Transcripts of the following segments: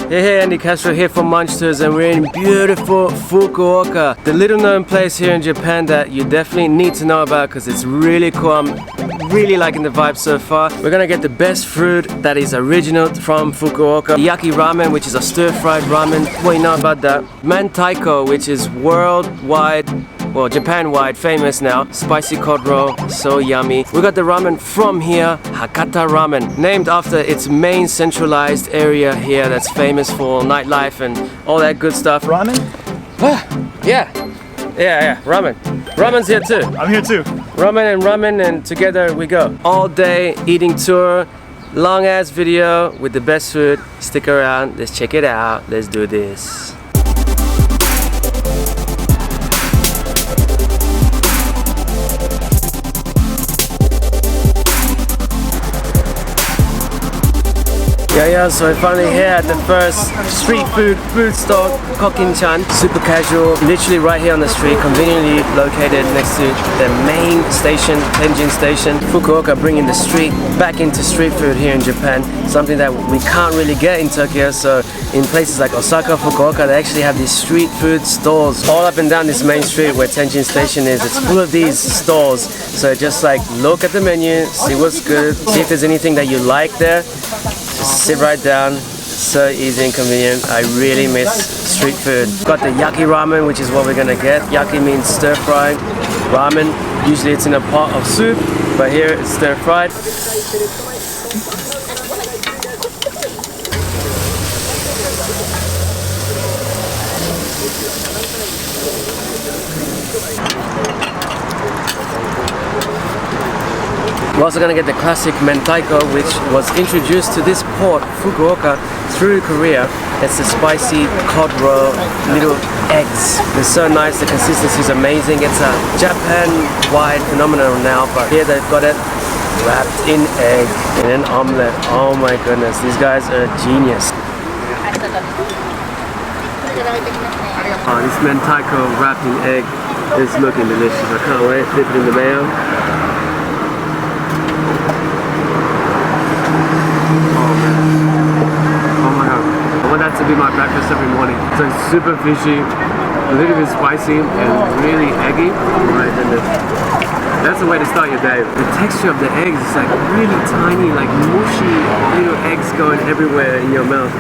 Hey, Andy Castro here from Munch Tours, and we're in beautiful Fukuoka, the little known place here in Japan that you definitely need to know about because it's really cool. I'm really liking the vibe so far. We're gonna get the best fruit that is original from Fukuoka. Yaki Ramen, which is a stir-fried ramen. What you know about that? Mentaiko, which is worldwide, well, Japan-wide famous now. Spicy cod roll, so yummy. We got the ramen from here, Hakata Ramen, named after its main centralized area here that's famous for nightlife and all that good stuff. Ramen? Yeah, ramen. Ramen's here too. I'm here too. Ramen and together we go. All day eating tour, long ass video with the best food. Stick around, let's check it out. Let's do this. Yeah, so we're finally here at the first street food stall, Kokinchan. Super casual, literally right here on the street, conveniently located next to the main station, Tenjin station. Fukuoka bringing the street back into street food here in Japan, something that we can't really get in Tokyo. So in places like Osaka, Fukuoka, they actually have these street food stalls all up and down this main street where Tenjin station is. It's full of these stalls. So just like look at the menu, see what's good, see if there's anything that you like there. Just sit right down, so easy and convenient. I really miss street food. Got the Yaki Ramen, which is what we're gonna get. Yaki means stir-fried. Ramen, usually it's in a pot of soup, but here it's stir-fried. We're also going to get the classic Mentaiko, which was introduced to this port, Fukuoka, through Korea. It's the spicy cod roll, little eggs. They're so nice, the consistency is amazing. It's a Japan-wide phenomenon now, but here they've got it wrapped in egg, in an omelet. Oh my goodness, these guys are genius. Oh, this Mentaiko wrapped in egg is looking delicious. I can't wait. Dip it in the mayo. To be my breakfast every morning. So it's super fishy, a little bit spicy and really eggy. Oh my goodness. That's the way to start your day. The texture of the eggs is like really tiny, like mushy little eggs going everywhere in your mouth.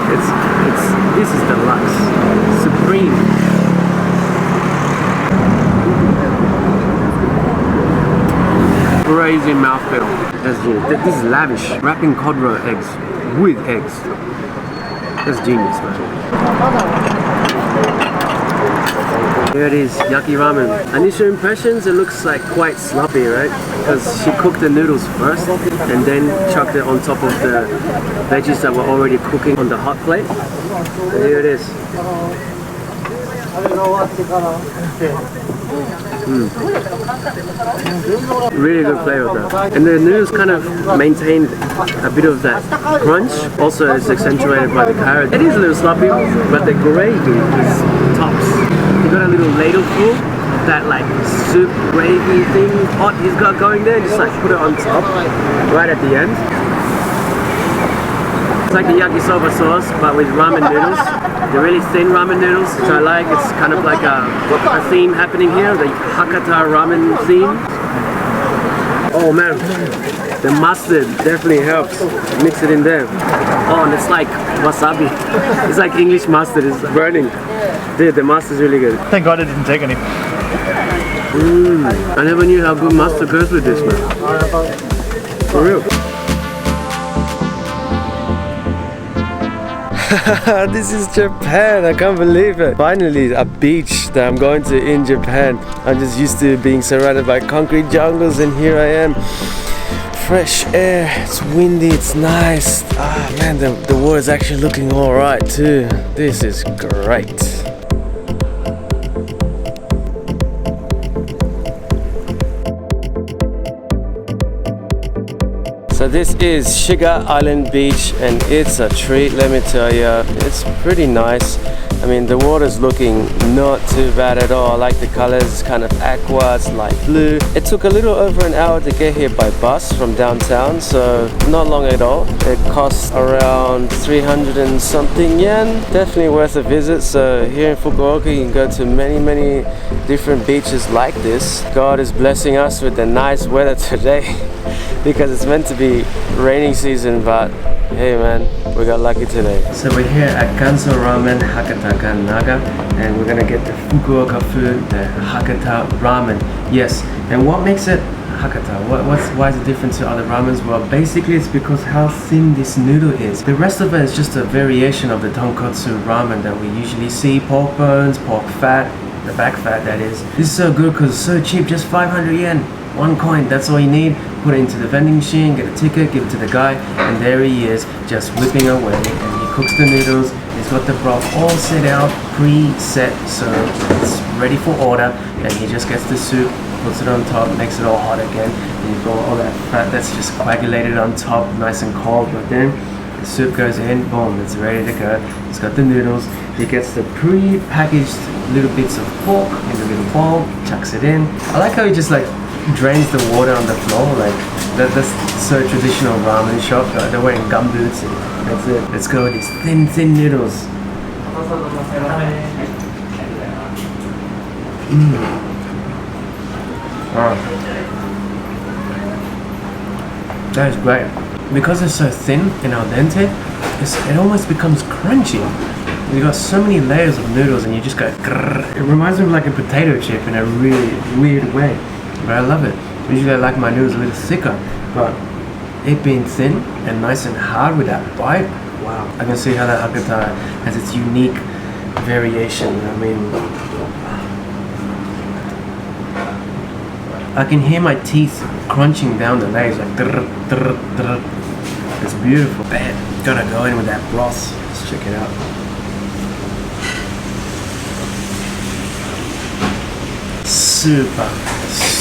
This is deluxe. Supreme. Crazy mouthfeel. This is lavish. Wrapping cod roll eggs with eggs. That's genius, man. Here it is, Yaki Ramen. Initial impressions, it looks like quite sloppy, right? Because she cooked the noodles first and then chucked it on top of the veggies that were already cooking on the hot plate. And here it is. Really good flavor though. And the noodles kind of maintained a bit of that crunch. Also it's accentuated by the carrot. It is a little sloppy, but the gravy is tops. You got a little ladle full of that like soup gravy thing hot he's got going there. Just like put it on top right at the end. It's like the yakisoba sauce, but with ramen noodles. The really thin ramen noodles, which I like. It's kind of like a theme happening here, the Hakata Ramen theme. Oh man, the mustard definitely helps. Mix it in there. Oh, and it's like wasabi. It's like English mustard, it's burning. Dude, the mustard's really good. Thank God I didn't take any. I never knew how good mustard goes with this, man. For real. This is Japan, I can't believe it. Finally, a beach that I'm going to in Japan. I'm just used to being surrounded by concrete jungles and here I am. Fresh air, it's windy, it's nice. Ah man, the water's actually looking alright too. This is great. So this is Shiga Island Beach and it's a treat, let me tell you. It's pretty nice. I mean, the water's looking not too bad at all. I like the colors, it's kind of aqua, it's light blue. It took a little over an hour to get here by bus from downtown, so not long at all. It costs around 300 and something yen. Definitely worth a visit. So here in Fukuoka, you can go to many different beaches like this. God is blessing us with the nice weather today because it's meant to be rainy season, but hey man, we got lucky today. So we're here at Canal Ramen Hakata Naga, and we're gonna get the Fukuoka food, the Hakata Ramen. Yes, and what makes it Hakata? Why is it different to other ramens? Well, basically it's because how thin this noodle is. The rest of it is just a variation of the tonkotsu ramen that we usually see. Pork bones, pork fat, the back fat that is. This is so good because it's so cheap, just 500 yen. 1 coin, that's all you need. Put it into the vending machine, get a ticket, give it to the guy, and there he is, just whipping away. And he cooks the noodles. He's got the broth all set out, pre-set, so it's ready for order. And he just gets the soup, puts it on top, makes it all hot again. And you've got all that fat that's just coagulated on top, nice and cold. But then the soup goes in, boom, it's ready to go. He's got the noodles. He gets the pre-packaged little bits of pork in a little bowl, chucks it in. I like how he just like drains the water on the floor, like that's so traditional ramen shop. They're wearing gumboots and that's it. Let's go with these thin noodles. Wow. That is great. Because it's so thin and al dente, it almost becomes crunchy. You got so many layers of noodles and you just go grrr. It reminds me of like a potato chip in a really weird way. But I love it. Usually I like my noodles a little thicker, but it being thin and nice and hard with that bite, wow. I can see how that Hakata has its unique variation. I mean, I can hear my teeth crunching down the layers like drr, drr, drr. It's beautiful. Man, gotta go in with that broth. Let's check it out.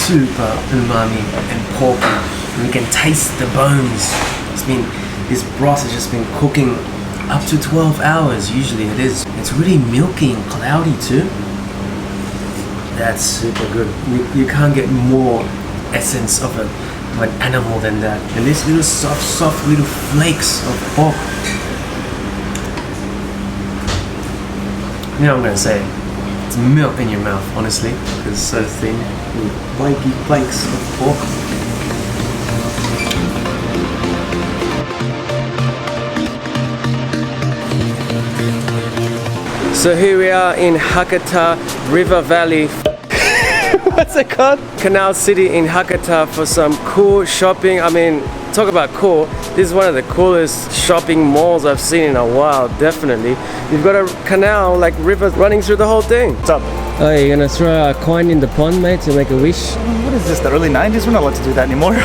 Super umami and porky, and you can taste the bones. This broth has just been cooking up to 12 hours. Usually it is. It's really milky and cloudy too. That's super good. You can't get more essence of an animal than that. And these little soft little flakes of pork. You know what I'm gonna say? It's melt in your mouth, honestly, because it's so thin. Flaky flakes of pork. So here we are in Hakata River Valley. What's it called? Canal City in Hakata for some cool shopping. I mean, talk about cool. This is one of the coolest shopping malls I've seen in a while, definitely. You've got a canal, like river running through the whole thing. What's up? Oh, you're gonna throw a coin in the pond, mate, to make a wish? What is this, the early 90s? We're not allowed to do that anymore.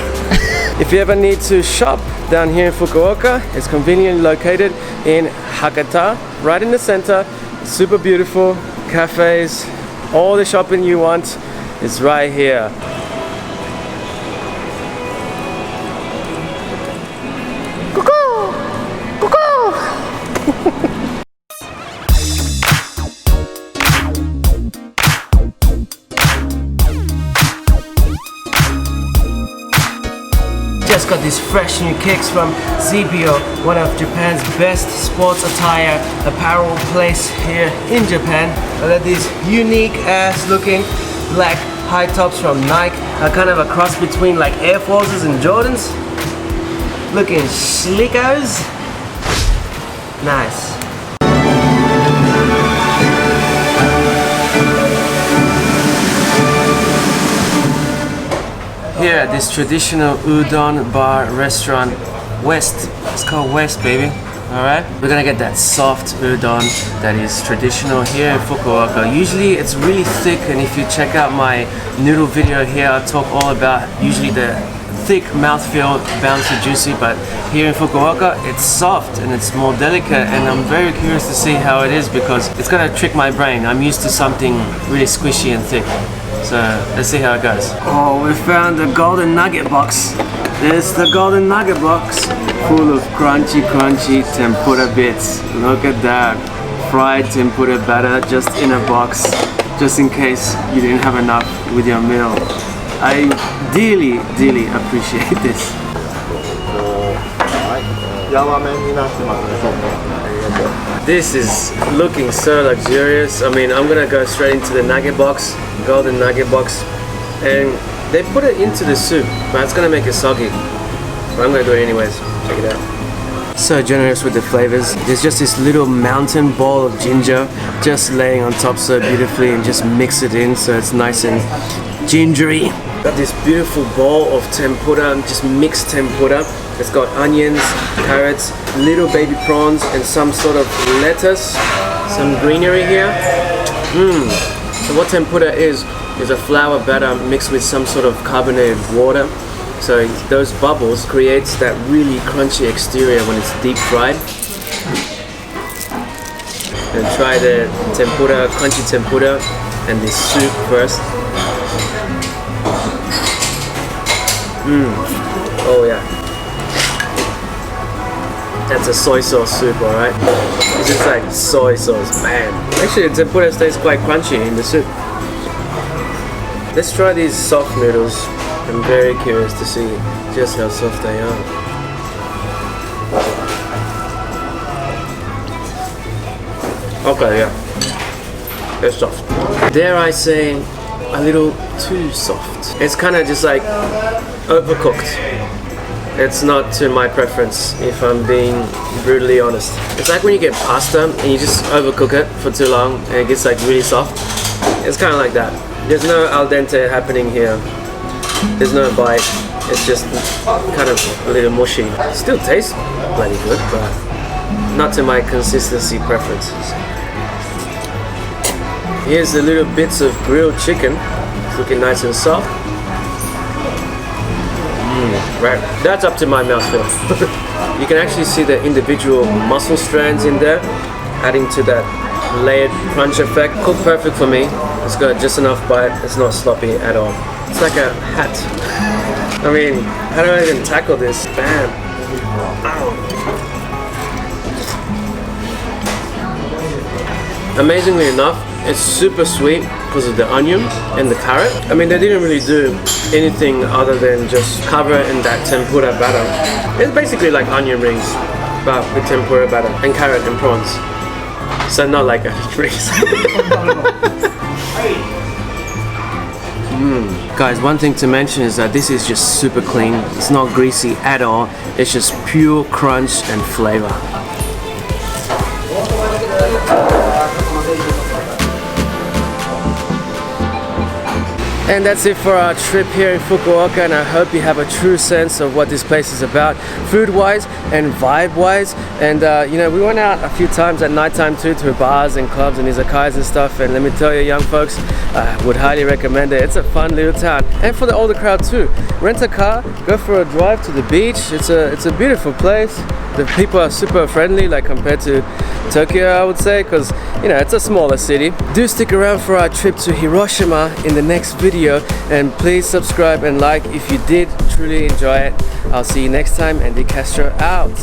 If you ever need to shop down here in Fukuoka, it's conveniently located in Hakata, right in the center. Super beautiful, cafes, all the shopping you want is right here. Just got these fresh new kicks from Zebio, one of Japan's best sports attire apparel place here in Japan. I got these unique ass looking black high tops from Nike, kind of a cross between like Air Forces and Jordans. Looking slickos. Nice. Here at this traditional udon bar restaurant, West. It's called West, baby. Alright? We're gonna get that soft udon that is traditional here in Fukuoka. Usually it's really thick, and if you check out my noodle video here, I talk all about usually the thick mouthfeel, bouncy, juicy, but here in Fukuoka it's soft and it's more delicate, and I'm very curious to see how it is because it's gonna trick my brain. I'm used to something really squishy and thick. So let's see how it goes. Oh, we found the golden nugget box. There's the golden nugget box full of crunchy tempura bits. Look at that. fried tempura batter just in a box, just in case you didn't have enough with your meal. I dearly appreciate this. This is looking so luxurious. I mean, I'm gonna go straight into the nugget box, golden nugget box, and they put it into the soup, but it's gonna make it soggy. But I'm gonna do it anyways. Check it out. So generous with the flavors. There's just this little mountain ball of ginger just laying on top so beautifully, and just mix it in so it's nice and gingery. Got this beautiful bowl of tempura, just mixed tempura. It's got onions, carrots, little baby prawns, and some sort of lettuce, some greenery here. So what tempura is a flour batter mixed with some sort of carbonated water. So those bubbles creates that really crunchy exterior when it's deep fried. And try the tempura, crunchy tempura, and this soup first. Oh yeah. That's a soy sauce soup, alright? This is like soy sauce, man. Actually, the tempura stays quite crunchy in the soup. Let's try these soft noodles. I'm very curious to see just how soft they are. Okay, yeah. They're soft. Dare I say, a little too soft. It's kind of just like overcooked. It's not to my preference, if I'm being brutally honest. It's like when you get pasta and you just overcook it for too long and it gets like really soft. It's kind of like that. There's no al dente happening here. There's no bite. It's just kind of a little mushy. Still tastes bloody good, but not to my consistency preferences. Here's the little bits of grilled chicken. It's looking nice and soft. Right, that's up to my mouthfeel. You can actually see the individual muscle strands in there, adding to that layered crunch effect. Cooked perfect for me. It's got just enough bite. It's not sloppy at all. It's like a hat. I mean, how do I even tackle this? Bam. Ow. Amazingly enough, it's super sweet because of the onion and the carrot. I mean, they didn't really do anything other than just cover it in that tempura batter. It's basically like onion rings, but with tempura batter and carrot and prawns. So not like onion rings. Guys, one thing to mention is that this is just super clean. It's not greasy at all. It's just pure crunch and flavor. And that's it for our trip here in Fukuoka, and I hope you have a true sense of what this place is about, food-wise and vibe-wise. And you know, we went out a few times at nighttime too, to bars and clubs and izakayas and stuff, and let me tell you, young folks, I would highly recommend it. It's a fun little town, and for the older crowd too. Rent a car, go for a drive to the beach. It's a beautiful place. The people are super friendly, like compared to Tokyo, I would say, because you know, it's a smaller city. Do stick around for our trip to Hiroshima in the next video, and please subscribe and like if you did truly enjoy it. I'll see you next time, and Castro out.